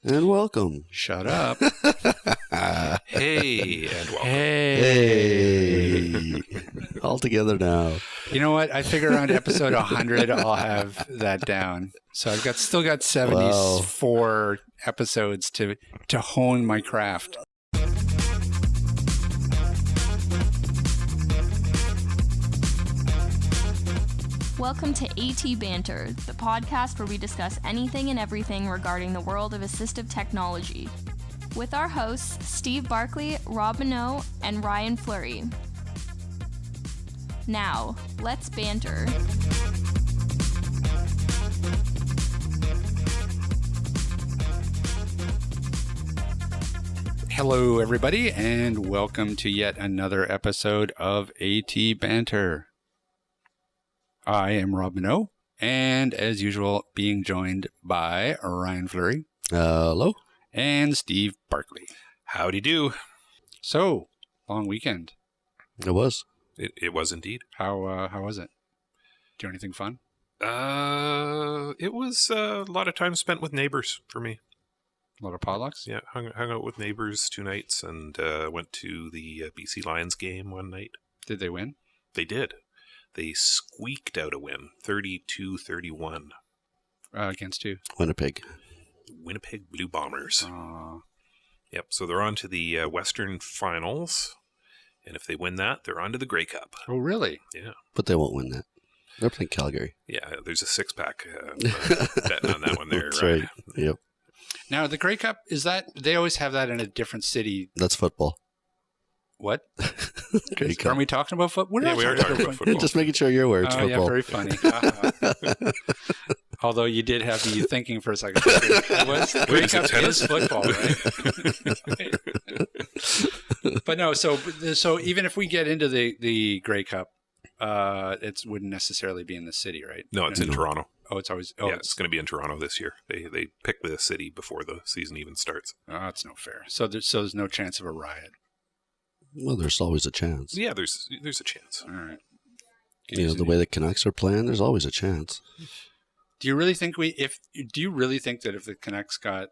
And welcome. Shut up. Hey, and welcome. Hey. All together now. You know what? I figure around episode 100, I'll have that down. So I've still got 74 episodes to hone my craft. Welcome to AT Banter, the podcast where we discuss anything and everything regarding the world of assistive technology. With our hosts, Steve Barkley, Rob Minot, and Ryan Fleury. Now, let's banter. Hello, everybody, and welcome to yet another episode of AT Banter. I am Rob Minot, and as usual, being joined by Ryan Fleury. Hello. And Steve Barkley. Howdy do. So, long weekend. It was. It was indeed. How was it? Did you do anything fun? It was a lot of time spent with neighbors for me. A lot of potlucks? Yeah, hung out with neighbors 2 nights and went to the BC Lions game one night. Did they win? They did. They squeaked out a win, 32-31. Against who? Winnipeg Blue Bombers. Yep, so they're on to the Western Finals, and if they win that, they're on to the Grey Cup. Oh, really? Yeah. But they won't win that. They're playing Calgary. Yeah, there's a 6-pack betting on that one there. That's right. Yep. Now, the Grey Cup, they always have that in a different city. That's football. What? Grey Cup. Aren't we talking about football? Yeah, we are talking about football. Just making sure you're aware it's football. Yeah, very funny. Although you did have me thinking for a second. Grey Cup is football, right? But no, so even if we get into the Grey Cup, it wouldn't necessarily be in the city, right? No, it's in Toronto. Oh, it's always... yeah, it's going to be in Toronto this year. They pick the city before the season even starts. Oh, that's no fair. So there's no chance of a riot. Well, there's always a chance. Yeah, there's a chance. All right. The way the Canucks are playing, there's always a chance. Do you really think that if the Canucks got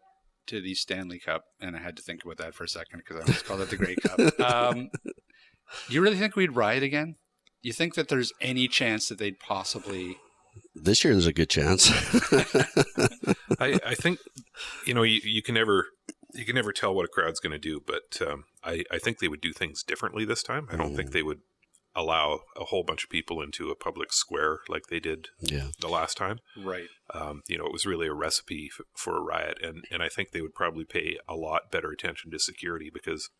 to the Stanley Cup, and I had to think about that for a second because I always called it the Grey Cup, do you really think we'd riot again? Do you think that there's any chance that they'd possibly... This year, there's a good chance. I think, you can never tell what a crowd's going to do, but I think they would do things differently this time. I don't think they would allow a whole bunch of people into a public square like they did the last time. Right. It was really a recipe for a riot, and I think they would probably pay a lot better attention to security because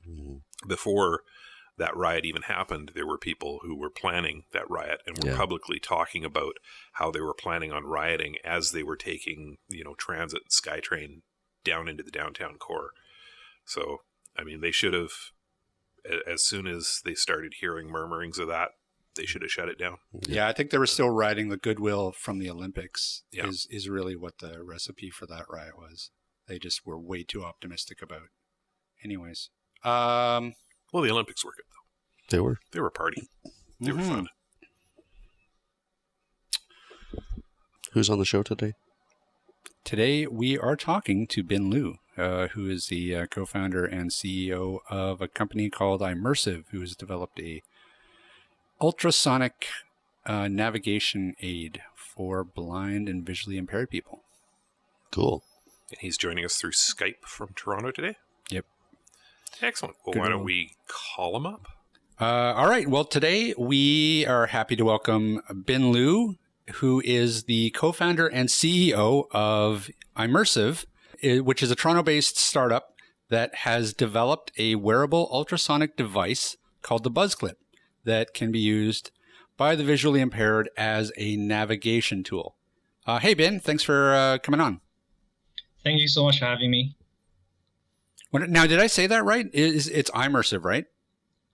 before that riot even happened, there were people who were planning that riot and were publicly talking about how they were planning on rioting as they were taking, transit SkyTrain down into the downtown core. So, I mean, they should have, as soon as they started hearing murmurings of that, they should have shut it down. Yeah, I think they were still riding the goodwill from the Olympics is really what the recipe for that riot was. They just were way too optimistic about. Anyways. Well, the Olympics were good, though. They were a party. They were fun. Who's on the show today? Today, we are talking to Ben Liu, who is the co-founder and CEO of a company called iMerciv, who has developed a ultrasonic navigation aid for blind and visually impaired people. Cool. And he's joining us through Skype from Toronto today? Yep. Excellent. Well, why don't we call him up? All right. Well, today we are happy to welcome Ben Liu, who is the co-founder and CEO of iMerciv, which is a Toronto-based startup that has developed a wearable ultrasonic device called the BuzzClip that can be used by the visually impaired as a navigation tool. Hey, Ben, thanks for coming on. Thank you so much for having me. Now, did I say that right? It's iMerciv, right?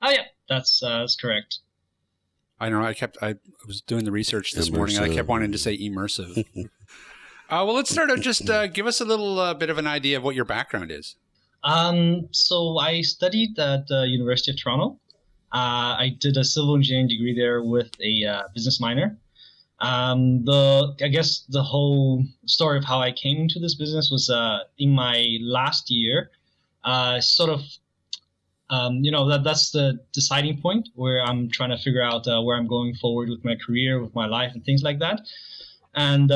Oh, yeah, that's correct. I don't know. I was doing the research this morning, and I kept wanting to say immersive. Well, let's start out. Just give us a little bit of an idea of what your background is. So I studied at the University of Toronto. I did a civil engineering degree there with a business minor. I guess the whole story of how I came into this business was in my last year. Sort of, that's the deciding point where I'm trying to figure out where I'm going forward with my career, with my life, and things like that. And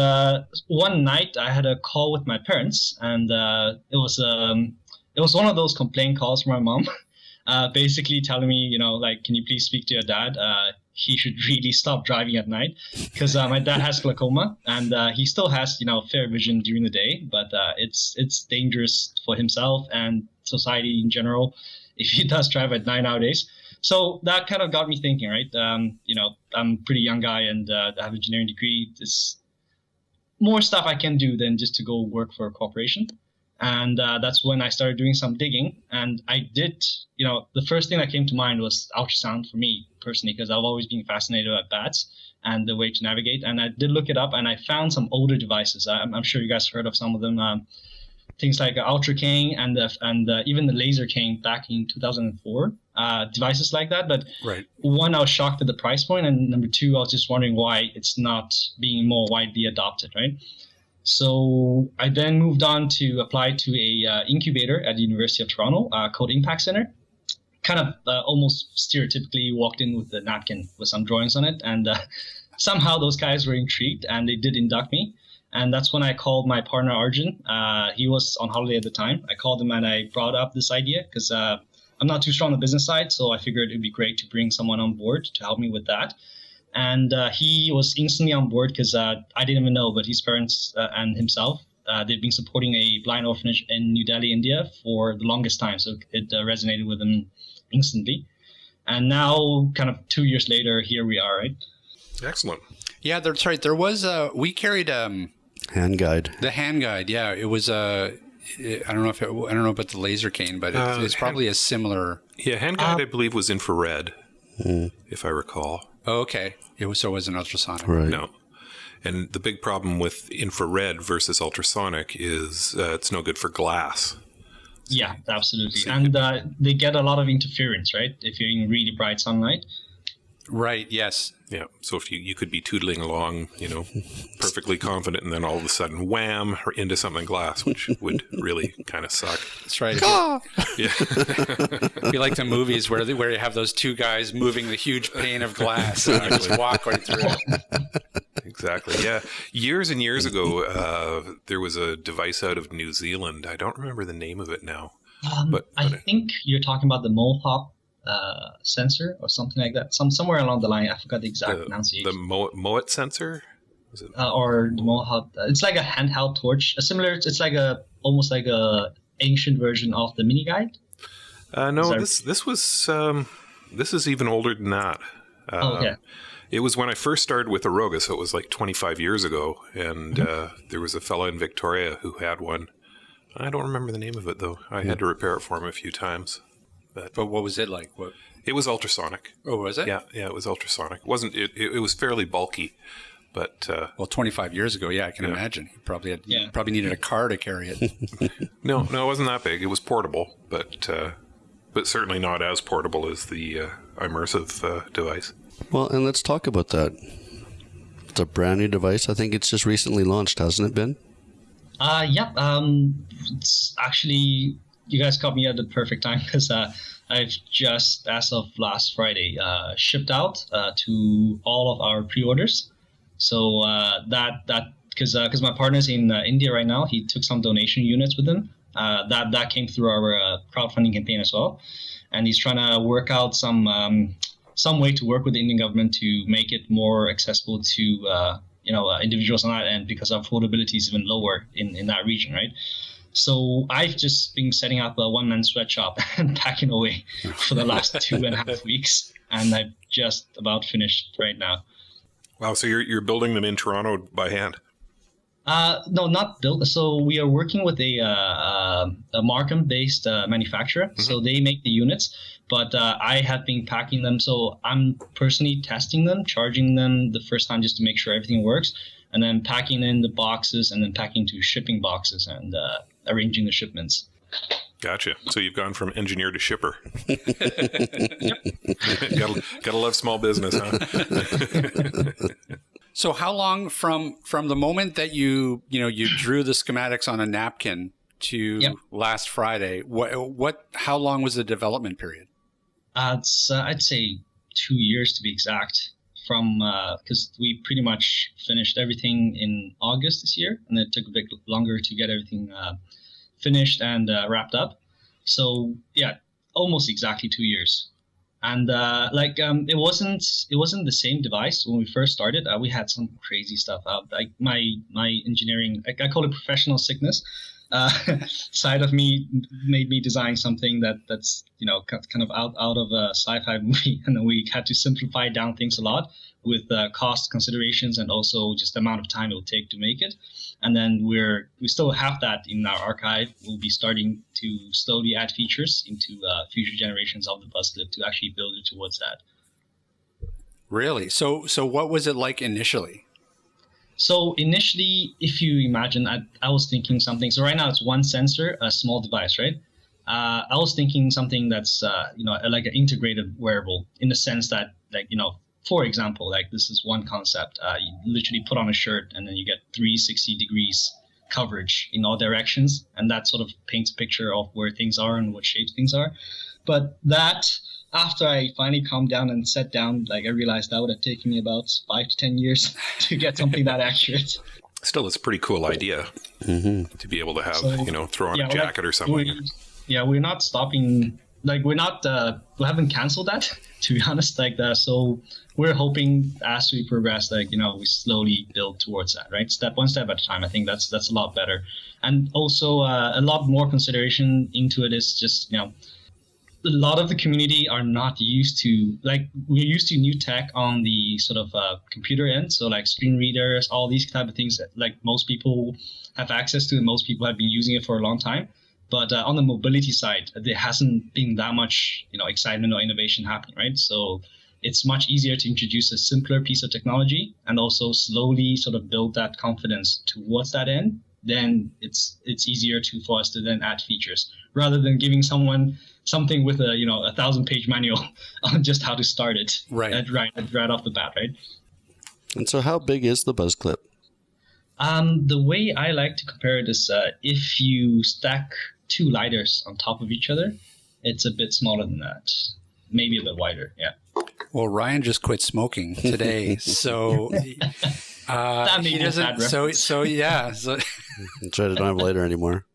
one night I had a call with my parents, and it was one of those complaint calls from my mom, basically telling me, can you please speak to your dad? He should really stop driving at night, because my dad has glaucoma, and he still has fair vision during the day, but it's dangerous for himself and society in general if he does drive at night nowadays. So that kind of got me thinking, right? I'm a pretty young guy, and I have an engineering degree. There's more stuff I can do than just to go work for a corporation. And that's when I started doing some digging. And I did, the first thing that came to mind was ultrasound for me personally, because I've always been fascinated by bats and the way to navigate. And I did look it up, and I found some older devices. I'm sure you guys heard of some of them. Things like Ultra King and even the Laser King back in 2004, devices like that. But right. One, I was shocked at the price point, and number two, I was just wondering why it's not being more widely adopted, right? So I then moved on to apply to a incubator at the University of Toronto called Impact Center. Kind of almost stereotypically walked in with a napkin with some drawings on it, and somehow those guys were intrigued, and they did induct me. And that's when I called my partner Arjun. He was on holiday at the time. I called him and I brought up this idea because I'm not too strong on the business side, so I figured it'd be great to bring someone on board to help me with that. And he was instantly on board because I didn't even know, but his parents and himself, they've been supporting a blind orphanage in New Delhi, India for the longest time. So it resonated with him instantly. And now, kind of 2 years later, here we are, right? Excellent. Yeah, that's right. There was we carried hand guide. The hand guide, yeah. It was I don't know about the laser cane, but it's probably a similar. Yeah, hand guide I believe was infrared, if I recall. Oh, okay. It was an ultrasonic. Right. No. And the big problem with infrared versus ultrasonic is it's no good for glass. Yeah, absolutely. And they get a lot of interference, right? If you're in really bright sunlight. Right, yes. Yeah, so if you could be tootling along, perfectly confident, and then all of a sudden, wham, into something glass, which would really kind of suck. That's right. Yeah. Be like the movies where you have those two guys moving the huge pane of glass and you just walk right through it. Exactly, yeah. Years and years ago, there was a device out of New Zealand. I don't remember the name of it now. But I think you're talking about the Mohawk sensor or something like that. Somewhere along the line, I forgot the exact pronunciation. The Moet sensor, was it? Or the Mohawk? It's like a handheld torch. It's like almost like a ancient version of the mini guide. No, this is even older than that. Okay. It was when I first started with Aroga, so it was like 25 years ago, and there was a fella in Victoria who had one. I don't remember the name of it though. I had to repair it for him a few times. But what was it like? What? It was ultrasonic. Oh, was it? Yeah, it was ultrasonic. It was fairly bulky, but 25 years ago, yeah, I can imagine. You probably needed a car to carry it. No, it wasn't that big. It was portable, but certainly not as portable as the iMerciv device. Well, and let's talk about that. It's a brand new device. I think it's just recently launched, hasn't it been? Yep. It's actually, you guys caught me at the perfect time because I've just, as of last Friday, shipped out to all of our pre-orders. So because my partner's in India right now, he took some donation units with him. That came through our crowdfunding campaign as well, and he's trying to work out some way to work with the Indian government to make it more accessible to individuals on that end, because our affordability is even lower in that region, right? So I've just been setting up a one-man sweatshop and packing away for the last 2.5 weeks, and I've just about finished right now. Wow! So you're building them in Toronto by hand? No, not built. So we are working with a Markham-based manufacturer. Mm-hmm. So they make the units, but I have been packing them. So I'm personally testing them, charging them the first time just to make sure everything works, and then packing in the boxes, and then packing to shipping boxes and arranging the shipments. Gotcha. So you've gone from engineer to shipper. Gotta love small business, huh? So how long from the moment that you drew the schematics on a napkin to last Friday, how long was the development period? It's I'd say 2 years to be exact. From because we pretty much finished everything in August this year, and it took a bit longer to get everything finished and wrapped up. So yeah, almost exactly 2 years. And it wasn't the same device when we first started. We had some crazy stuff out. Like my engineering, I call it professional sickness. Side of me made me design something that's kind of out of a sci-fi movie, and then we had to simplify down things a lot with cost considerations and also just the amount of time it will take to make it. And then we still have that in our archive. We'll be starting to slowly add features into future generations of the BuzzClip to actually build it towards that. Really? So what was it like initially? So initially, if you imagine, I was thinking something. So right now it's one sensor, a small device, right? I was thinking something that's like an integrated wearable in the sense that, for example, like this is one concept. You literally put on a shirt and then you get 360 degrees coverage in all directions, and that sort of paints a picture of where things are and what shapes things are. But that, after I finally calmed down and sat down, I realized that would have taken me about 5 to 10 years to get something that accurate. Still, it's a pretty cool idea to be able to have, throw on a jacket or something. We're not stopping. We haven't canceled that, to be honest. So we're hoping as we progress, we slowly build towards that, right? One step at a time. I think that's a lot better. And also a lot more consideration into it is just, a lot of the community are not used to, we're used to new tech on the sort of computer end. So screen readers, all these type of things that most people have access to and most people have been using it for a long time. But on the mobility side, there hasn't been that much, excitement or innovation happening, right? So it's much easier to introduce a simpler piece of technology and also slowly sort of build that confidence towards that end. Then it's easier for us to then add features rather than giving someone something with a 1,000-page manual on just how to start it right off the bat, right? And so, how big is the BuzzClip? The way I like to compare it is if you stack 2 lighters on top of each other, it's a bit smaller than that, maybe a bit wider. Yeah. Well, Ryan just quit smoking today, so that he doesn't. So yeah. So that's right. I don't have a lighter anymore.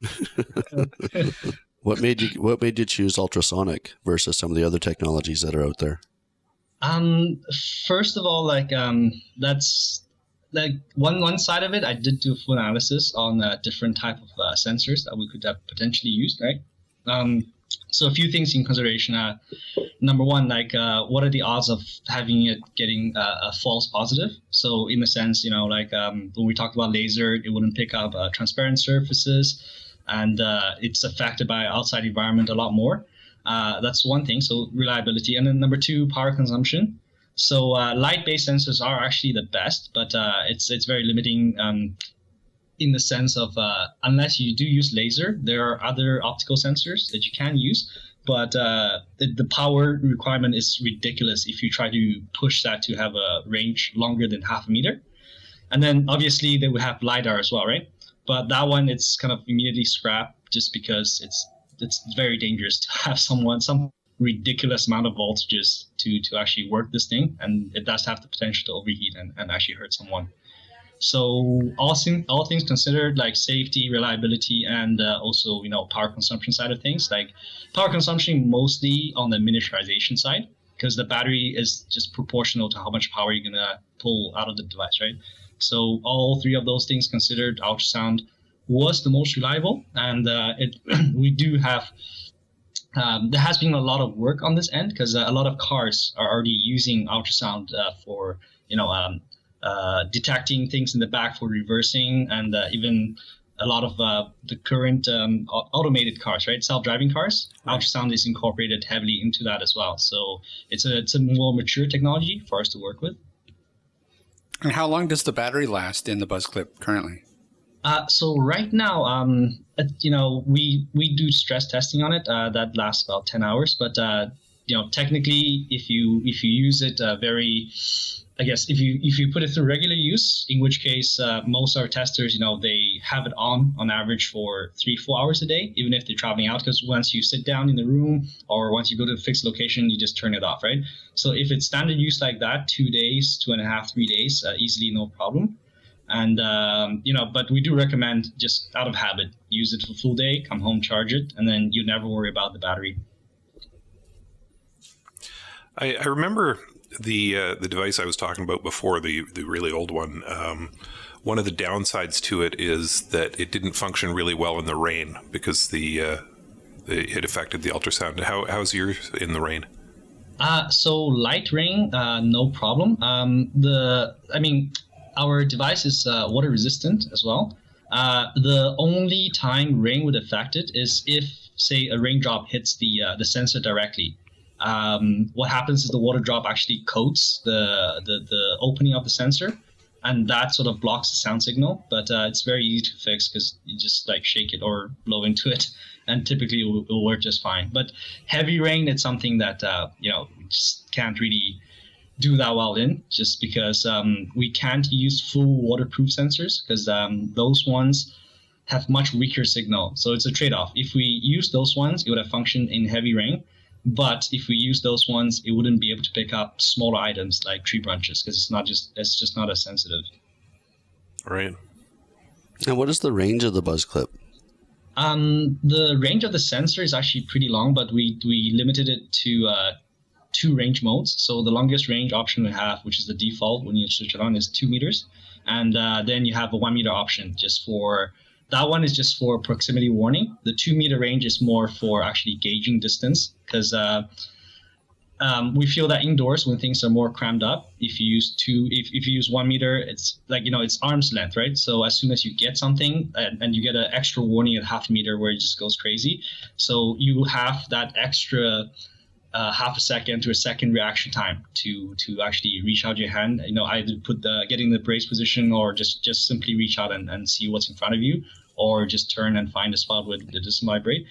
What made you choose ultrasonic versus some of the other technologies that are out there? First of all, that's one side of it. I did do a full analysis on different type of sensors that we could have potentially used, right? So a few things in consideration. Number one, what are the odds of having it getting a false positive? So in the sense, when we talked about laser, it wouldn't pick up transparent surfaces, and it's affected by outside environment a lot more. That's one thing. So reliability. And then number 2, power consumption. So light-based sensors are actually the best, but it's very limiting in the sense of unless you do use laser, there are other optical sensors that you can use, but the power requirement is ridiculous if you try to push that to have a range longer than half a meter. And then obviously they will have LiDAR as well, right? But that one, it's kind of immediately scrapped just because it's very dangerous to have some ridiculous amount of voltages to actually work this thing, and it does have the potential to overheat and actually hurt someone. So all things considered, safety, reliability, and also power consumption side of things, power consumption mostly on the miniaturization side, because the battery is just proportional to how much power you're gonna pull out of the device, right? So all 3 of those things considered, ultrasound was the most reliable, and we do have. There has been a lot of work on this end because a lot of cars are already using ultrasound for detecting things in the back for reversing, and even a lot of the current automated cars, right? Self-driving cars, ultrasound is incorporated heavily into that as well. So it's a more mature technology for us to work with. And how long does the battery last in the BuzzClip currently? So right now, we do stress testing on it. That lasts about 10 hours, but technically, if you use it if you put it through regular use, in which case most of our testers, they have it on average for 3-4 hours a day, even if they're traveling out, because once you sit down in the room or once you go to a fixed location, you just turn it off, right? So if it's standard use like that, 2 days, 2.5, 3 days, easily no problem. And, but we do recommend, just out of habit, use it for full day, come home, charge it, and then you never worry about the battery. I remember the device I was talking about before, the really old one. One of the downsides to it is that it didn't function really well in the rain because it affected the ultrasound. How's yours in the rain? So light rain, no problem. Our device is water resistant as well. The only time rain would affect it is if, say, a raindrop hits the sensor directly. What happens is the water drop actually coats the opening of the sensor, and that sort of blocks the sound signal. But it's very easy to fix because you just shake it or blow into it, and typically it will work just fine. But heavy rain, it's something that just can't really do that well in, just because we can't use full waterproof sensors because those ones have much weaker signal. So it's a trade-off. If we use those ones, it would have functioned in heavy rain. But if we use those ones, it wouldn't be able to pick up smaller items like tree branches because it's just not as sensitive. Right. And what is the range of the BuzzClip? The range of the sensor is actually pretty long, but we limited it to 2 range modes. So the longest range option we have, which is the default when you switch it on, is 2 meters. And then you have a 1 meter option that one is just for proximity warning. The 2 meter range is more for actually gauging distance because we feel that indoors when things are more crammed up, if you use 1 meter, it's it's arm's length, right? So as soon as you get something and you get an extra warning at half a meter where it just goes crazy, so you have that extra half a second to a second reaction time to actually reach out your hand, either getting the brace position or just simply reach out and see what's in front of you, or just turn and find a spot where it doesn't vibrate.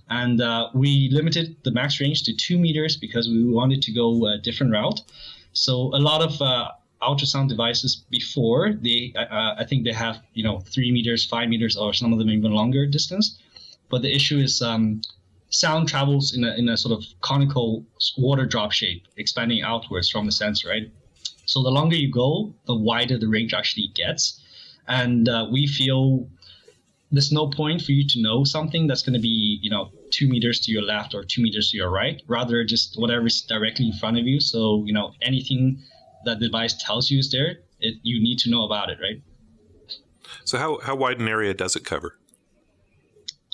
And we limited the max range to 2 meters because we wanted to go a different route. So a lot of ultrasound devices before, I think they have 3 meters, 5 meters, or some of them even longer distance. But the issue is sound travels in a sort of conical water drop shape, expanding outwards from the sensor, right? So the longer you go, the wider the range actually gets. And we feel there's no point for you to know something that's going to be, 2 meters to your left or 2 meters to your right, rather just whatever is directly in front of you. So, anything that the device tells you is there, you need to know about it, right? So how wide an area does it cover?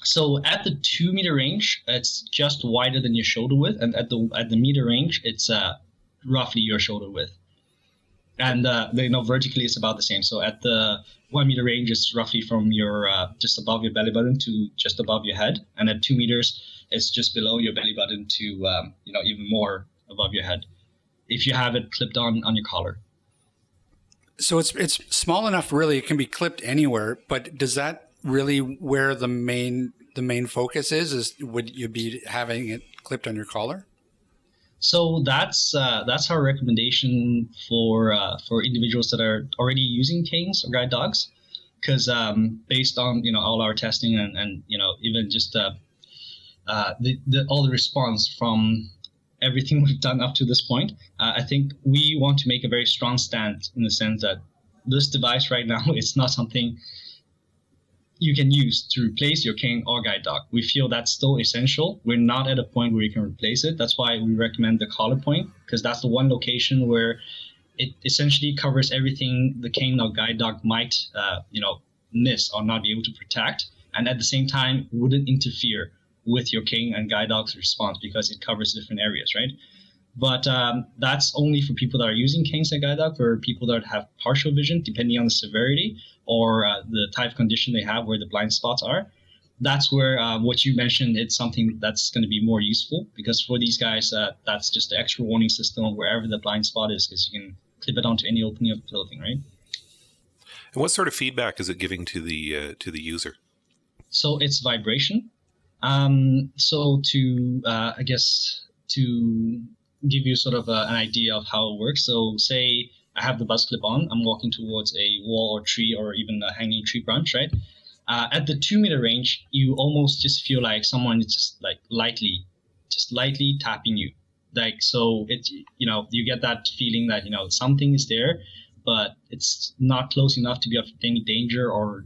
So at the 2 meter range, it's just wider than your shoulder width, and at the meter range, it's roughly your shoulder width. And vertically, it's about the same. So at the 1 meter range, it's roughly from your just above your belly button to just above your head, and at 2 meters, it's just below your belly button to even more above your head, if you have it clipped on your collar. So it's small enough, really, it can be clipped anywhere. But does that really where the main focus is would you be having it clipped on your collar? So that's our recommendation for individuals that are already using canes or guide dogs, because based on all our testing and even just all the response from everything we've done up to this point, I think we want to make a very strong stand in the sense that this device right now is not something you can use to replace your cane or guide dog. We feel that's still essential. We're not at a point where you can replace it. That's why we recommend the collar point, because that's the one location where it essentially covers everything the cane or guide dog might miss or not be able to protect, and at the same time wouldn't interfere with your cane and guide dog's response because it covers different areas, right? But that's only for people that are using canes and guide dog. For people that have partial vision, depending on the severity or the type of condition they have where the blind spots are, that's where what you mentioned, it's something that's going to be more useful, because for these guys, that's just the extra warning system wherever the blind spot is, because you can clip it onto any opening of the clothing, right? And what sort of feedback is it giving to the user? So it's vibration. So to to give you sort of an idea of how it works. So say I have the BuzzClip on, I'm walking towards a wall or tree or even a hanging tree branch, right? At the 2-meter range, you almost just feel like someone is just like lightly tapping you. Like, so it, you get that feeling that, something is there, but it's not close enough to be of any danger or,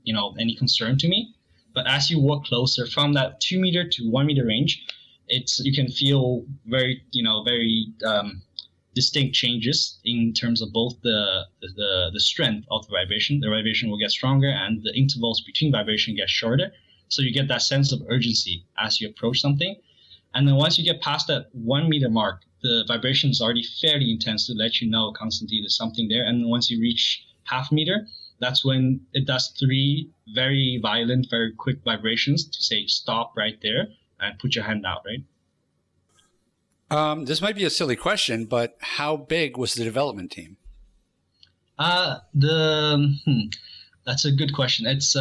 any concern to me. But as you walk closer from that 2-meter to 1-meter range, you can feel very distinct changes in terms of both the strength of the vibration. The vibration will get stronger and the intervals between vibration get shorter. So you get that sense of urgency as you approach something. And then once you get past that 1-meter mark, the vibration is already fairly intense to let you know constantly there's something there. And once you reach half meter, that's when it does 3 very violent, very quick vibrations to say stop right there and put your hand out, right? This might be a silly question, but how big was the development team? That's a good question. It's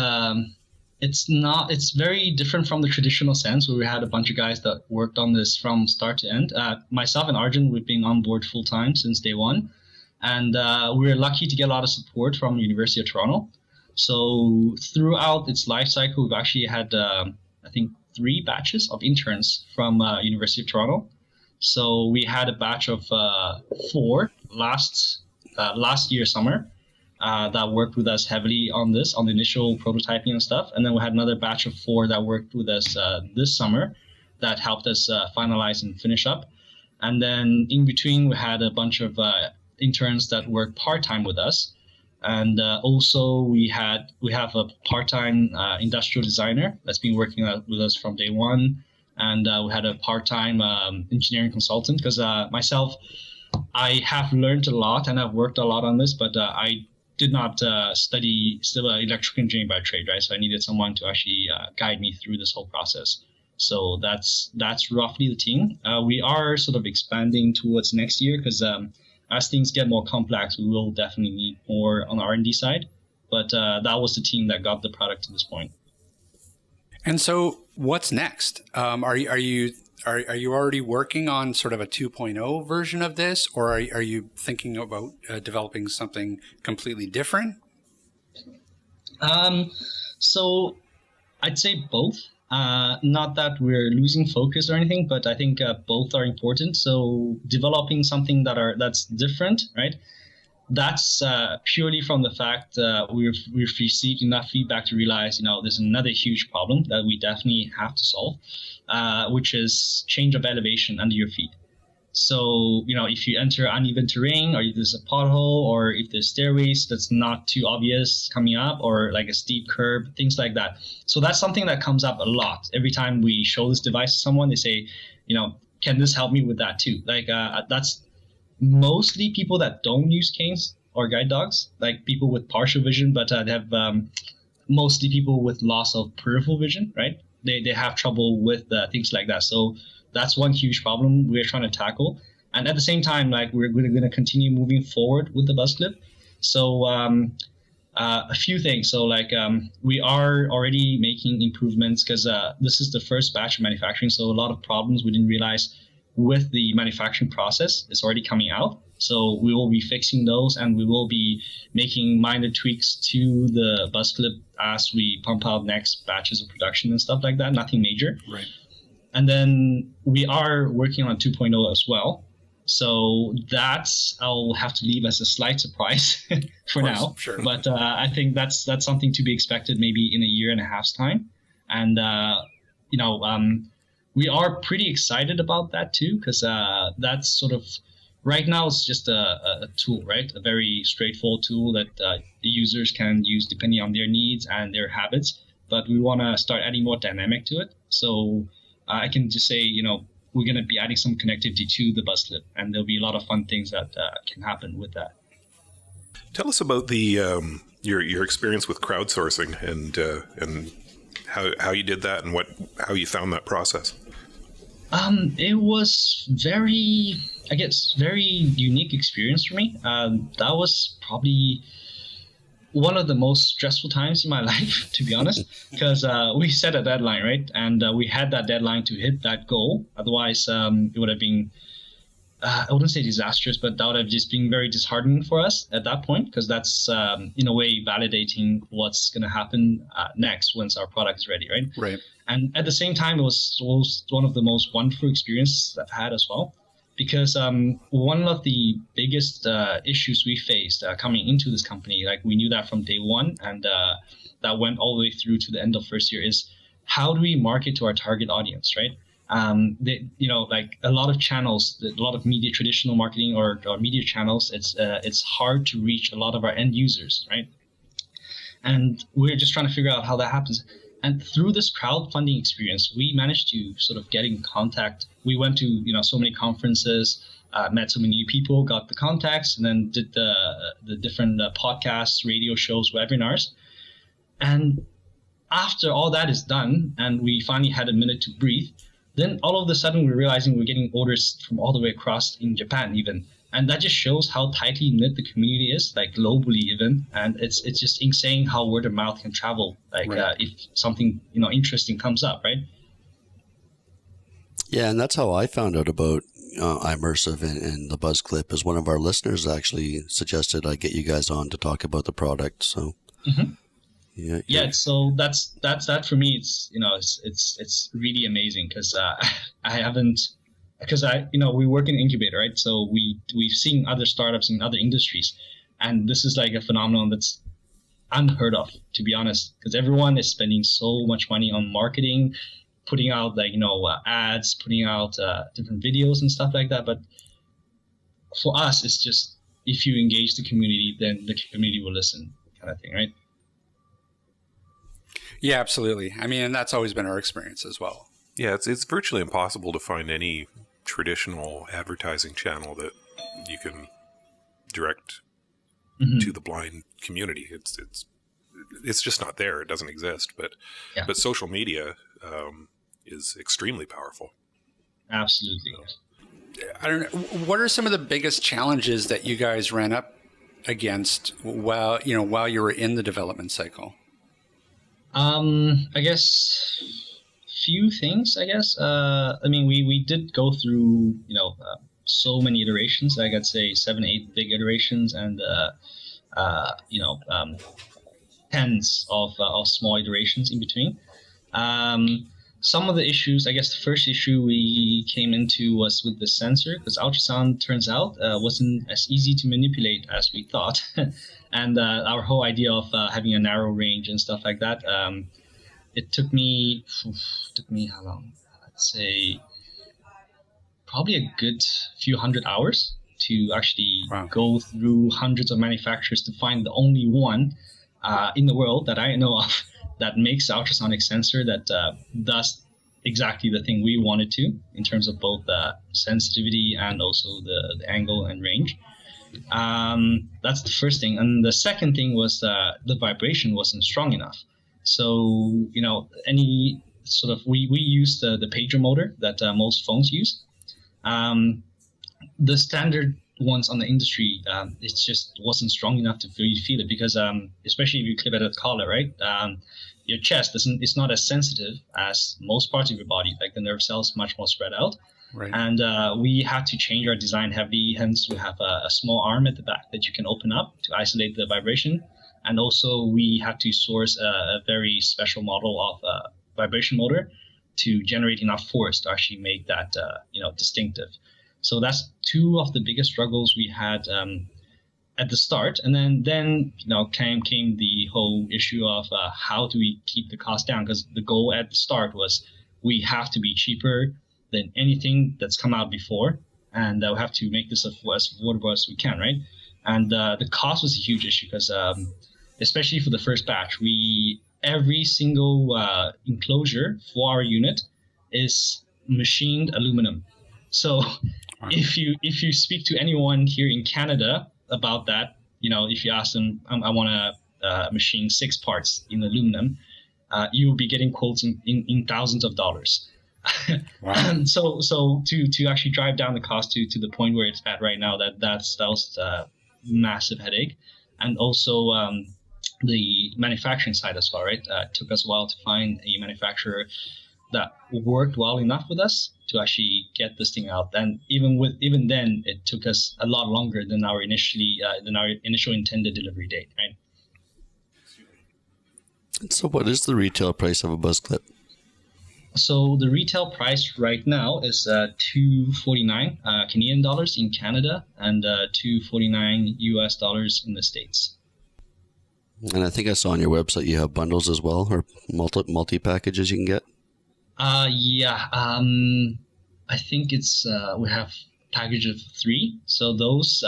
very different from the traditional sense where we had a bunch of guys that worked on this from start to end. Myself and Arjun, we've been on board full time since day one. And we were lucky to get a lot of support from University of Toronto. So throughout its life cycle, we've actually had, I think, 3 batches of interns from University of Toronto. So we had a batch of 4 last year summer that worked with us heavily on this, on the initial prototyping and stuff. And then we had another batch of 4 that worked with us this summer that helped us finalize and finish up. And then in between, we had a bunch of interns that worked part-time with us. And also we have a part-time industrial designer that's been working with us from day one. And we had a part-time engineering consultant because myself, I have learned a lot and I've worked a lot on this, but I did not study civil electrical engineering by trade, right? So I needed someone to actually guide me through this whole process. So that's roughly the team. We are sort of expanding towards next year because as things get more complex, we will definitely need more on the R&D side. But that was the team that got the product to this point. And so, what's next? Are you already working on sort of a 2.0 version of this, or are you thinking about developing something completely different? So, I'd say both. Not that we're losing focus or anything, but I think both are important. So, developing something that's different, right? That's purely from the fact we've received enough feedback to realize, there's another huge problem that we definitely have to solve, which is change of elevation under your feet. So, if you enter uneven terrain, or if there's a pothole, or if there's stairways that's not too obvious coming up, or like a steep curb, things like that. So that's something that comes up a lot. Every time we show this device to someone, they say, can this help me with that too? Like that's mostly people that don't use canes or guide dogs, like people with partial vision, but they have mostly people with loss of peripheral vision, right? They have trouble with things like that. So that's one huge problem we're trying to tackle. And at the same time, like we're going to continue moving forward with the BuzzClip. So a few things. So like we are already making improvements because this is the first batch of manufacturing. So a lot of problems we didn't realize with the manufacturing process is already coming out. So we will be fixing those, and we will be making minor tweaks to the BuzzClip as we pump out next batches of production and stuff like that. Nothing major. Right. And then we are working on 2.0 as well. So I'll have to leave as a slight surprise for now. Sure. But I think that's something to be expected maybe in a year and a half's time. And, we are pretty excited about that too, because that's sort of right now it's just a tool, right? A very straightforward tool that the users can use depending on their needs and their habits. But we want to start adding more dynamic to it. So I can just say, we're going to be adding some connectivity to the BuzzClip, and there'll be a lot of fun things that can happen with that. Tell us about the your experience with crowdsourcing and how you did that and how you found that process. It was very unique experience for me. That was probably one of the most stressful times in my life, to be honest, because we set a deadline, right? And we had that deadline to hit that goal. Otherwise, it would have been, I wouldn't say disastrous, but that would have just been very disheartening for us at that point, because that's, in a way, validating what's going to happen next once our product is ready, right? Right. And at the same time, it was one of the most wonderful experiences I've had as well. Because one of the biggest issues we faced coming into this company, like we knew that from day one, and that went all the way through to the end of first year, is how do we market to our target audience, right? Like a lot of channels, a lot of media, traditional marketing or media channels, it's hard to reach a lot of our end users, right? And we're just trying to figure out how that happens. And through this crowdfunding experience, we managed to sort of get in contact. We went to so many conferences, met so many people, got the contacts, and then did the different podcasts, radio shows, webinars. And after all that is done, and we finally had a minute to breathe, then all of a sudden we're realizing we're getting orders from all the way across in Japan even. And that just shows how tightly knit the community is, like globally even. And it's just insane how word of mouth can travel, like right. If something interesting comes up, right? Yeah, and that's how I found out about iMerciv and the BuzzClip, is one of our listeners actually suggested I get you guys on to talk about the product. So yeah. So that's that for me. It's really amazing because we work in an incubator, right? So we've seen other startups in other industries, and this is like a phenomenon that's unheard of, to be honest, because everyone is spending so much money on marketing, putting out ads, putting out different videos and stuff like that. But for us, it's just, if you engage the community, then the community will listen, kind of thing, right? Yeah, absolutely. I mean, and that's always been our experience as well. Yeah, it's virtually impossible to find any traditional advertising channel that you can direct to the blind community. It's just not there. It doesn't exist. But social media is extremely powerful. Absolutely. I don't know. What are some of the biggest challenges that you guys ran up against while you were in the development cycle? I guess few things. I guess. We did go through so many iterations. Like I'd say 7-8 big iterations, and tens of small iterations in between. Some of the issues, I guess the first issue we came into was with the sensor, because ultrasound turns out wasn't as easy to manipulate as we thought. And our whole idea of having a narrow range and stuff like that, it took me how long? I'd say probably a good few hundred hours to actually go through hundreds of manufacturers to find the only one in the world that I know of that makes the ultrasonic sensor that does exactly the thing we wanted to in terms of both the sensitivity and also the angle and range. That's the first thing. And the second thing was the vibration wasn't strong enough. So, any sort of, we use the pager motor that most phones use. The standard ones on the industry, it just wasn't strong enough to really feel it, because especially if you clip it at the collar, right? Your chest it's not as sensitive as most parts of your body, like the nerve cells much more spread out. Right. And we had to change our design heavily, hence we have a small arm at the back that you can open up to isolate the vibration. And also we had to source a very special model of vibration motor to generate enough force to actually make that distinctive. So that's two of the biggest struggles we had at the start. And then came the whole issue of how do we keep the cost down, because the goal at the start was we have to be cheaper than anything that's come out before, and we have to make this as affordable as we can, right? And the cost was a huge issue, because especially for the first batch, every single enclosure for our unit is machined aluminum. So if you speak to anyone here in Canada about that, if you ask them, I want to machine 6 parts in aluminum, you will be getting quotes in thousands of dollars. Wow. So to actually drive down the cost to the point where it's at right now, that was a massive headache. And also the manufacturing side as well, right? It took us a while to find a manufacturer that worked well enough with us to actually get this thing out. And even then, it took us a lot longer than our initial intended delivery date, right? So what is the retail price of a BuzzClip? So the retail price right now is $249 Canadian dollars in Canada and $249 US dollars in the States. And I think I saw on your website you have bundles as well, or multi packages you can get. Yeah. I think it's we have package of 3. So those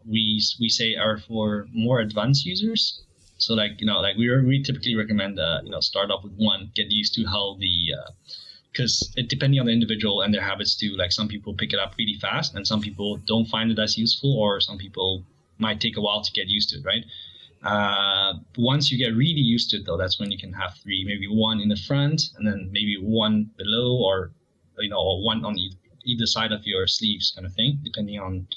we say are for more advanced users. So we typically recommend start off with 1, get used to how because depending on the individual and their habits too, like some people pick it up really fast and some people don't find it as useful, or some people might take a while to get used to it, right? Once you get really used to it though, that's when you can have 3, maybe 1 in the front and then maybe 1 below, or or 1 on either side of your sleeves, kind of thing, depending on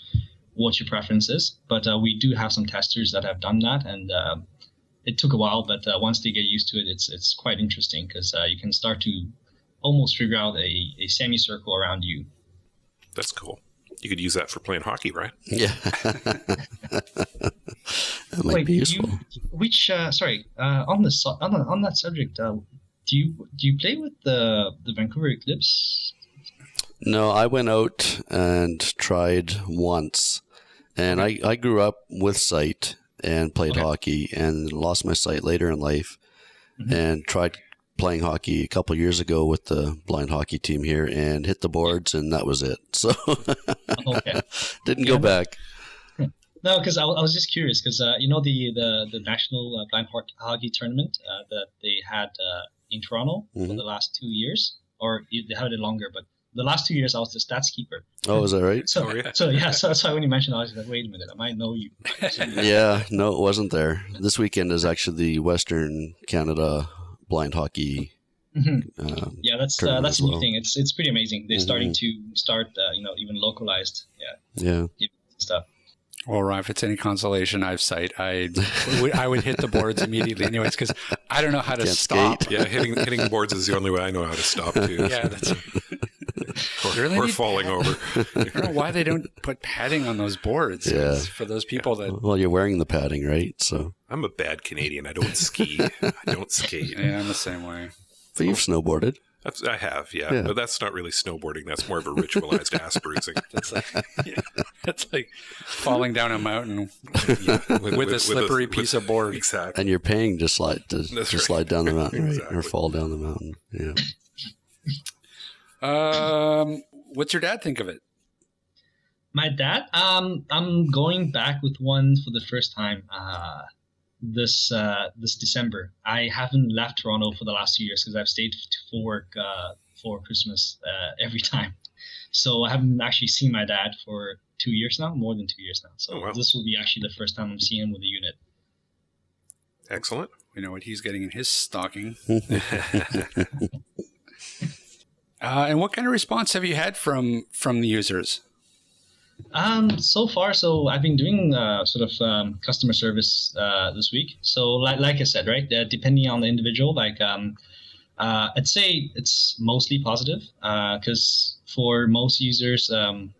what your preference is. But we do have some testers that have done that, and it took a while, but once they get used to it, it's quite interesting because you can start to almost figure out a semicircle around you. That's cool. You could use that for playing hockey, right? Yeah. That might be useful. On that subject, do you play with the Vancouver Eclipse? No, I went out and tried once, and I grew up with sight and played hockey, and lost my sight later in life, and tried playing hockey a couple years ago with the blind hockey team here, and hit the boards, and that was it. So didn't go back. No, because I was just curious, because the national blind hockey tournament that they had in Toronto for the last 2 years, or they had it longer, but the last 2 years I was the stats keeper. Oh, is that right? So that's why when you mentioned, I was like, wait a minute, I might know you. Yeah, no, it wasn't there. This weekend is actually the Western Canada blind hockey. Yeah, that's a new thing. It's pretty amazing. They're starting to even localized. Yeah. Stuff. Well, Ron, if it's any consolation, I've sight. I would hit the boards immediately, anyways, because I don't know how to stop. skate. Yeah, hitting the boards is the only way I know how to stop too. Yeah, that's. Or falling over. I don't know why they don't put padding on those boards. Yeah. For those people that. Well, you're wearing the padding, right? So I'm a bad Canadian. I don't ski. I don't skate. Yeah, I'm the same way. but you've snowboarded. I have, yeah. But that's not really snowboarding. That's more of a ritualized ass bruising. That's like falling down a mountain with a slippery piece of board. Exactly. And you're paying to slide down the mountain, right? Exactly. Or fall down the mountain. Yeah. What's your dad think of it? My dad, I'm going back with one for the first time this December. I haven't left Toronto for the last 2 years because I've stayed for work for Christmas every time. So I haven't actually seen my dad for 2 years now, more than 2 years now. So This will be actually the first time I'm seeing him with the unit. Excellent. We know what he's getting in his stocking. And what kind of response have you had from the users? So far, I've been doing customer service this week. So like I said, right, depending on the individual, I'd say it's mostly positive because for most users, the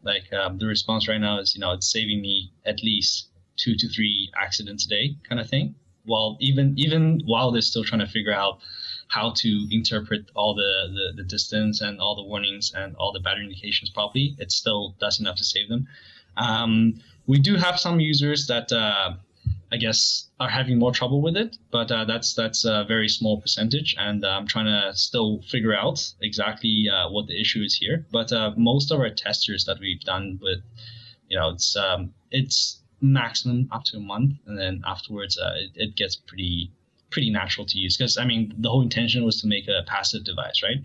response right now is, it's saving me at least 2 to 3 accidents a day kind of thing. While even while they're still trying to figure out how to interpret all the distance and all the warnings and all the battery indications properly, it still does enough to save them. We do have some users that I guess are having more trouble with it, but that's a very small percentage, and I'm trying to still figure out exactly what the issue is here. But most of our testers that we've done with, it's maximum up to a month, and then afterwards it gets pretty natural to use, because the whole intention was to make a passive device, right?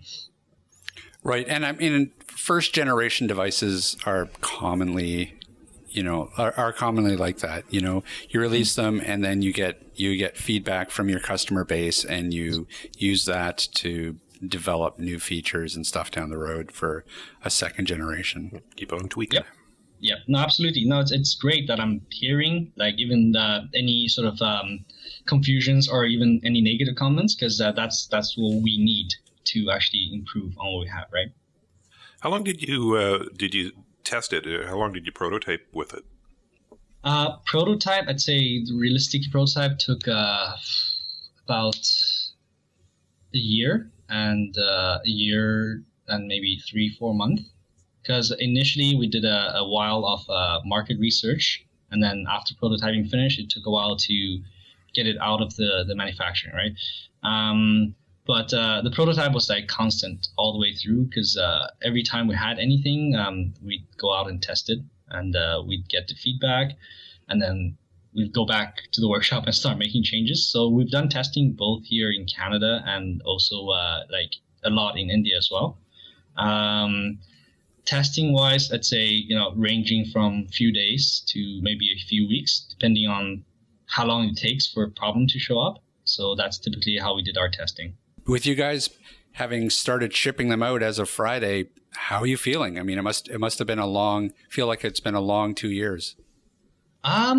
Right. And first generation devices are commonly, are commonly like that. You release them and then you get feedback from your customer base, and you use that to develop new features and stuff down the road for a second generation. Keep on tweaking. Yeah, no, absolutely. No, it's great that I'm hearing like even any sort of confusions or even any negative comments, because that's what we need to actually improve on what we have, right? How long did you test it? How long did you prototype with it? Prototype, I'd say the realistic prototype took about a year and maybe 3-4 months. Because initially we did a while of market research, and then after prototyping finished, it took a while to get it out of the manufacturing, right? But the prototype was like constant all the way through, because every time we had anything, we'd go out and test it, and we'd get the feedback, and then we'd go back to the workshop and start making changes. So we've done testing both here in Canada and also like a lot in India as well. Testing wise, I'd say, ranging from a few days to maybe a few weeks, depending on how long it takes for a problem to show up. So that's typically how we did our testing. With you guys having started shipping them out as of Friday, how are you feeling? I mean, it must have been feel like it's been a long 2 years. I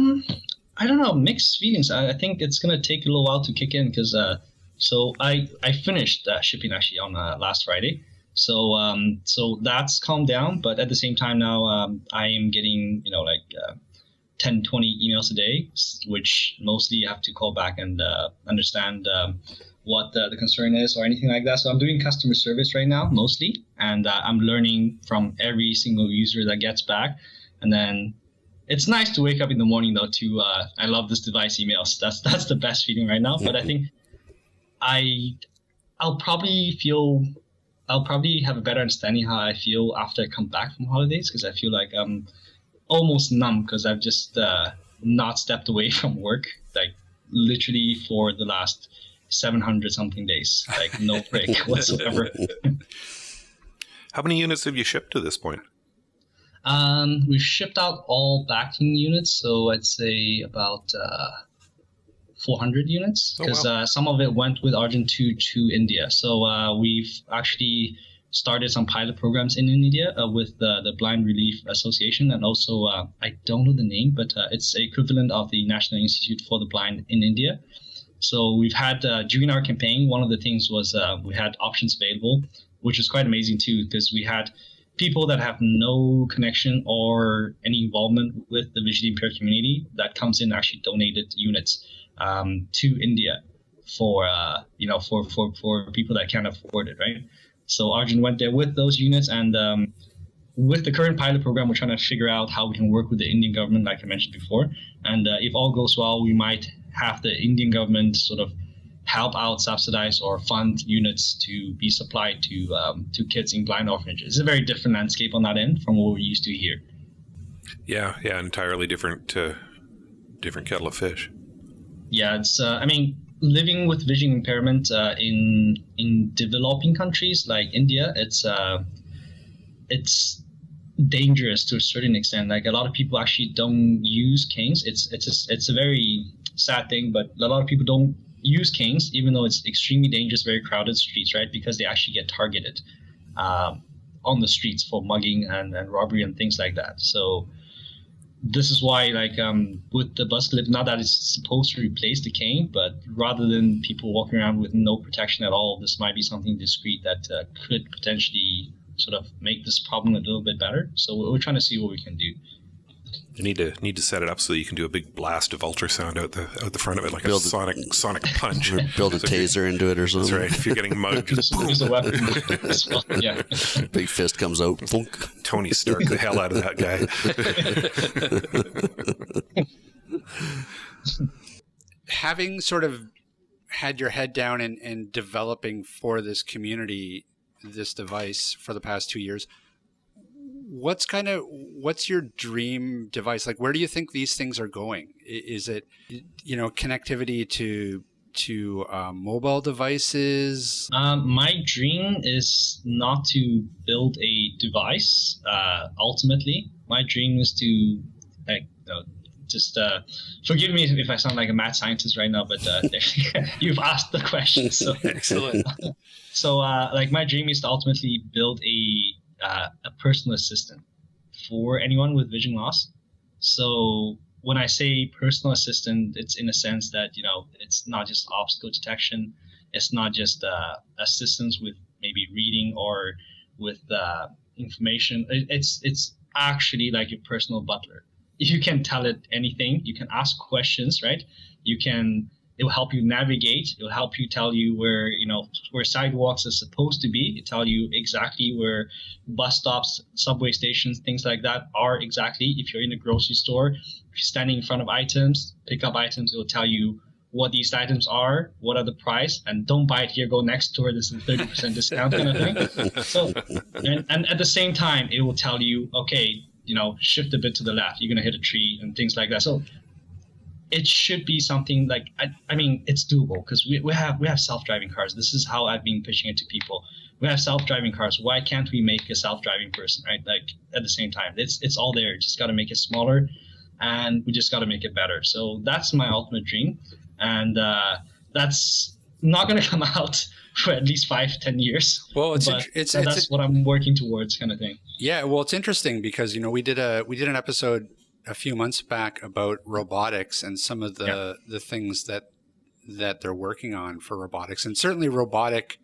don't know, mixed feelings. I think it's going to take a little while to kick in, because so I finished shipping actually on last Friday. So that's calmed down, but at the same time now I am getting 10, 20 emails a day, which mostly you have to call back and understand what the concern is or anything like that. So I'm doing customer service right now mostly, and I'm learning from every single user that gets back. And then it's nice to wake up in the morning though to I love this device emails. That's the best feeling right now. But I think I'll probably have a better understanding how I feel after I come back from holidays, because I feel like I'm almost numb, because I've just not stepped away from work, like literally for the last 700 something days, like no break whatsoever. How many units have you shipped to this point? We've shipped out all backing units, so I'd say about 400 units, because some of it went with Argent to India. So we've actually started some pilot programs in India with the Blind Relief Association, and also I don't know the name, but it's equivalent of the National Institute for the Blind in India. So we've had during our campaign, one of the things was we had options available, which is quite amazing too, because we had people that have no connection or any involvement with the visually impaired community that comes in actually donated units to India for people that can't afford it, right? So Arjun went there with those units, and with the current pilot program, we're trying to figure out how we can work with the Indian government, like I mentioned before. And if all goes well, we might have the Indian government sort of help out, subsidize, or fund units to be supplied to kids in blind orphanages. It's a very different landscape on that end from what we're used to here. Yeah, entirely different kettle of fish. Yeah, it's living with vision impairment in developing countries like India, it's dangerous to a certain extent. Like a lot of people actually don't use canes. It's a very sad thing, but a lot of people don't use canes, even though it's extremely dangerous, very crowded streets, right? Because they actually get targeted on the streets for mugging and robbery and things like that. So this is why, with the BuzzClip, not that it's supposed to replace the cane, but rather than people walking around with no protection at all, this might be something discreet that could potentially sort of make this problem a little bit better. So we're trying to see what we can do. You need to set it up so you can do a big blast of ultrasound out the front of it, like a sonic punch. Or build a taser into it or something. That's right. If you're getting mugged, just use a weapon as well. Yeah. Big fist comes out. Tony Stark the hell out of that guy. Having sort of had your head down and developing for this community this device for the past 2 years, what's your dream device? Like, where do you think these things are going? Is it, connectivity to mobile devices? My dream is not to build a device. Ultimately, my dream is to just forgive me if I sound like a mad scientist right now, but you've asked the question. So excellent. So my dream is to ultimately build a personal assistant for anyone with vision loss. So when I say personal assistant, it's in a sense that, it's not just obstacle detection. It's not just assistance with maybe reading or with information. It's actually like your personal butler. You can tell it anything. You can ask questions, right? It will help you navigate. It will help you tell you where sidewalks are supposed to be. It tell you exactly where bus stops, subway stations, things like that are exactly. If you're in a grocery store, if you're standing in front of items, pick up items, it will tell you what these items are, what are the price, and don't buy it here, go next door, this is a 30% discount kind of thing. So, and at the same time, it will tell you, okay, shift a bit to the left, you're going to hit a tree and things like that. So it should be something like, I mean, it's doable because we have self-driving cars. This is how I've been pitching it to people. We have self-driving cars. Why can't we make a self-driving person, right? Like at the same time, it's all there. Just got to make it smaller, and we just got to make it better. So that's my ultimate dream, and that's not going to come out for at least 5-10 years. Well, that's what I'm working towards, kind of thing. Yeah, well, it's interesting because we did an episode a few months back about robotics and some of the things that they're working on for robotics, and certainly robotic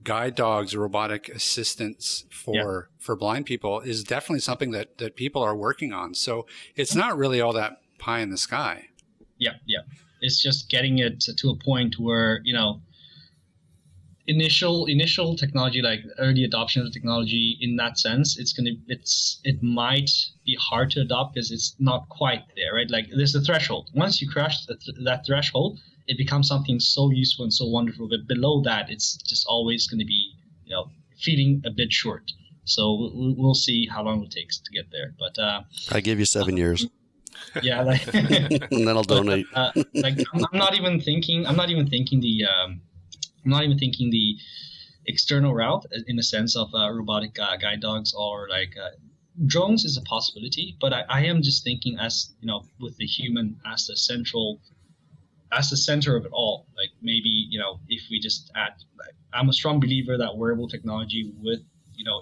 guide dogs or robotic assistants for blind people is definitely something that people are working on. So it's not really all that pie in the sky. Yeah. It's just getting it to a point where, initial technology, like early adoption of technology in that sense, it might be hard to adopt because it's not quite there, right? Like there's a threshold. Once you crash that threshold, it becomes something so useful and so wonderful. But below that, it's just always going to be, feeling a bit short. So we'll see how long it takes to get there. But I give you 7 years. Yeah, like, and then I'll donate. I'm not even thinking the external route in the sense of robotic guide dogs or drones is a possibility. But I am just thinking as with the human as the center of it all. Like maybe if we just add, I'm a strong believer that wearable technology with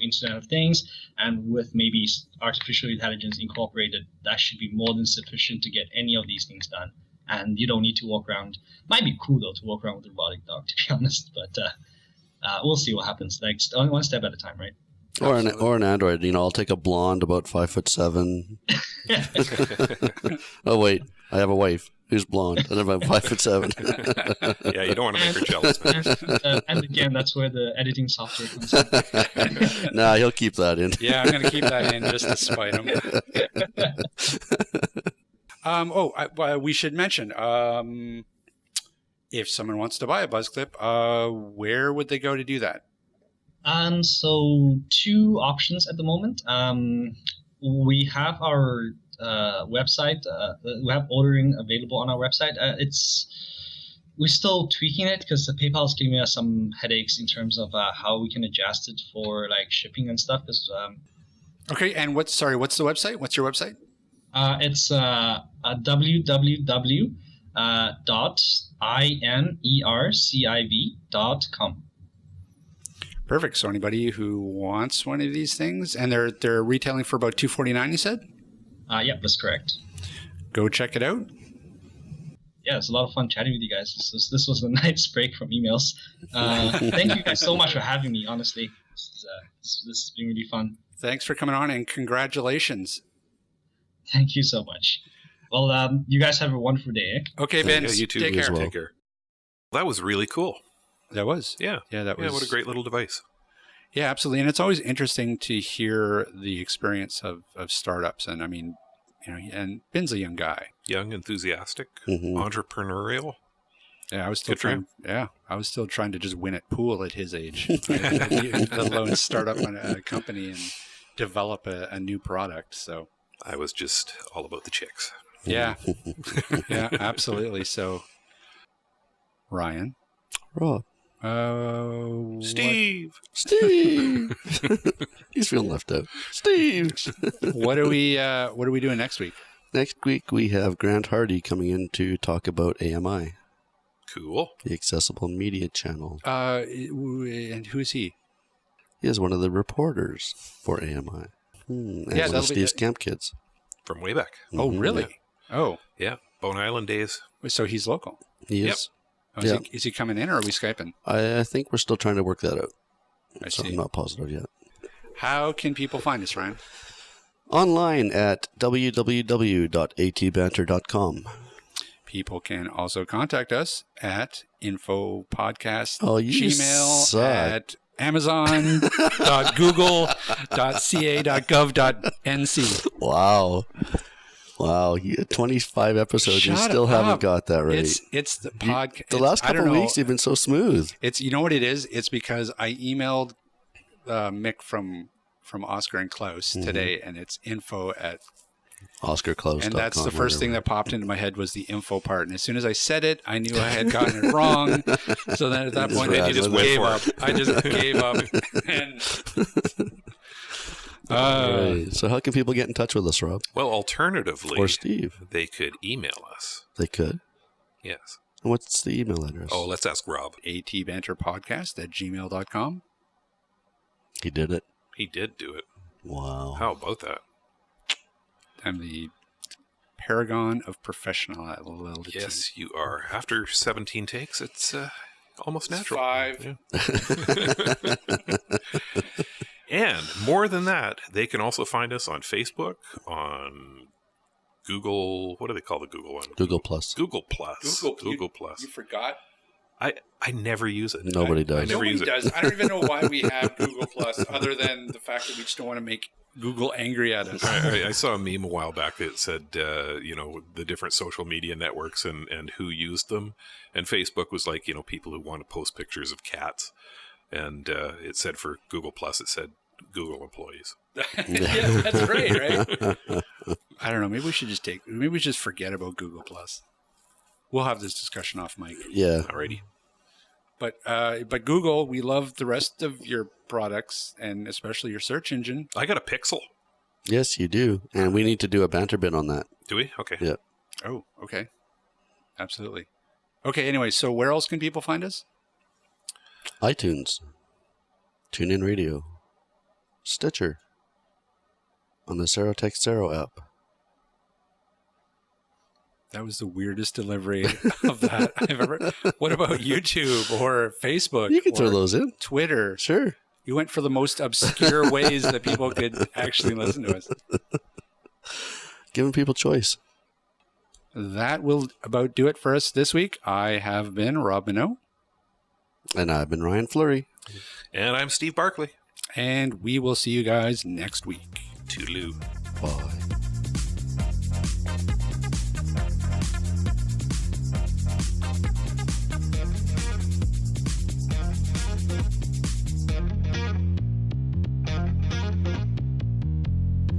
Internet of Things and with maybe artificial intelligence incorporated, that should be more than sufficient to get any of these things done. And you don't need to walk around. Might be cool though to walk around with a robotic dog, to be honest. But we'll see what happens. Like one step at a time, right? Or an android. I'll take a blonde about 5'7". Oh wait, I have a wife who's blonde and I'm 5'7". Yeah, you don't want to make her jealous. And again, that's where the editing software comes in. Nah, he'll keep that in. Yeah, I'm going to keep that in just to spite him. We should mention, if someone wants to buy a BuzzClip, where would they go to do that? So 2 options at the moment. We have our website. We have ordering available on our website. We're still tweaking it because the PayPal is giving us some headaches in terms of how we can adjust it for shipping and stuff. Okay, and what's the website? What's your website? It's www.imerciv.com. Perfect. So anybody who wants one of these things, and they're retailing for about $249, you said? Yep, that's correct. Go check it out. Yeah, it's a lot of fun chatting with you guys. This was a nice break from emails. Thank you guys so much for having me, honestly. This has been really fun. Thanks for coming on, and congratulations. Thank you so much. Well, you guys have a wonderful day. Okay, Ben. Yeah, you too. Take care. Well. Take care. That was really cool. That was. Yeah. That was. Yeah, what a great little device. Yeah, absolutely. And it's always interesting to hear the experience of startups. And I mean, and Ben's a young guy. Young, enthusiastic, entrepreneurial. Yeah, I was still trying to just win at pool at his age, let alone start up a company and develop a new product. So I was just all about the chicks. Yeah. Yeah, absolutely. So Ryan. Rob. Steve. He's feeling left out. Steve. What are we doing next week? Next week we have Grant Hardy coming in to talk about AMI. Cool. The Accessible Media Channel. And who is he? He is one of the reporters for AMI. And Yeah, one that'll of be Steve's camp kids. From way back. Oh, really? Oh, Yeah, Bone Island days. so he's local. He Yep. is. Oh, Yeah. is he coming in, or are we Skyping? I think we're still trying to work that out. I So see. I'm not positive yet. How can people find us, Ryan? Online at www.atbanter.com. People can also contact us at infopodcast Oh, you gmail suck. at amazon.google.ca.gov.nc. Wow. 25 episodes. You Shut still haven't up. got that right. It's the podcast. The last couple of weeks, you've been so smooth. It's, you know what it is? It's because I emailed Mick from Oscar and Klaus today, and it's info at, OscarClose.com. and that's the first thing that popped into my head was the info part. And as soon as I said it, I knew I had gotten it wrong. So then at that point, I just gave up. I just gave up. And Right. So how can people get in touch with us, Rob? Well, alternatively, Or Steve? they could email us. They could. Yes. And what's the email address? Oh, let's ask Rob. atbanterpodcast@gmail.com. He did it. He did do it. Wow. How about that? I'm the paragon of professionality. Yes, you are. After 17 takes, it's almost natural. 5. Yeah. And more than that, they can also find us on Facebook, on Google. What do they call the Google one? Google Plus. Google Plus. Google Plus. You forgot? I never use it. Nobody does. I never use it. Does. I don't even know why we have Google Plus, other than the fact that we just don't want to make Google angry at us. I saw a meme a while back that said, the different social media networks and who used them. And Facebook was like, people who want to post pictures of cats. And it said for Google Plus, it said Google employees. Yeah, that's right? I don't know. Maybe we should just forget about Google Plus. We'll have this discussion off mic. Yeah. Alrighty. But Google, we love the rest of your products, and especially your search engine. I got a Pixel. Yes, you do. And we need to do a banter bit on that. Do we? Okay. Yeah. Oh, okay. Absolutely. Okay, anyway, so where else can people find us? iTunes. TuneIn Radio. Stitcher. On the Serotech Zero app. That was the weirdest delivery of that I've ever. What about YouTube or Facebook? You can throw or those in. Twitter. Sure. You went for the most obscure ways that people could actually listen to us. Giving people choice. That will about do it for us this week. I have been Rob Minot. And I've been Ryan Fleury. And I'm Steve Barkley. And we will see you guys next week. Toodaloo. Bye.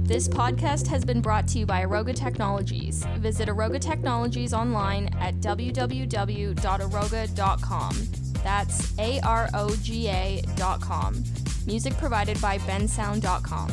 This podcast has been brought to you by Aroga Technologies. Visit Aroga Technologies online at www.aroga.com. That's AROGA.com. Music provided by bensound.com.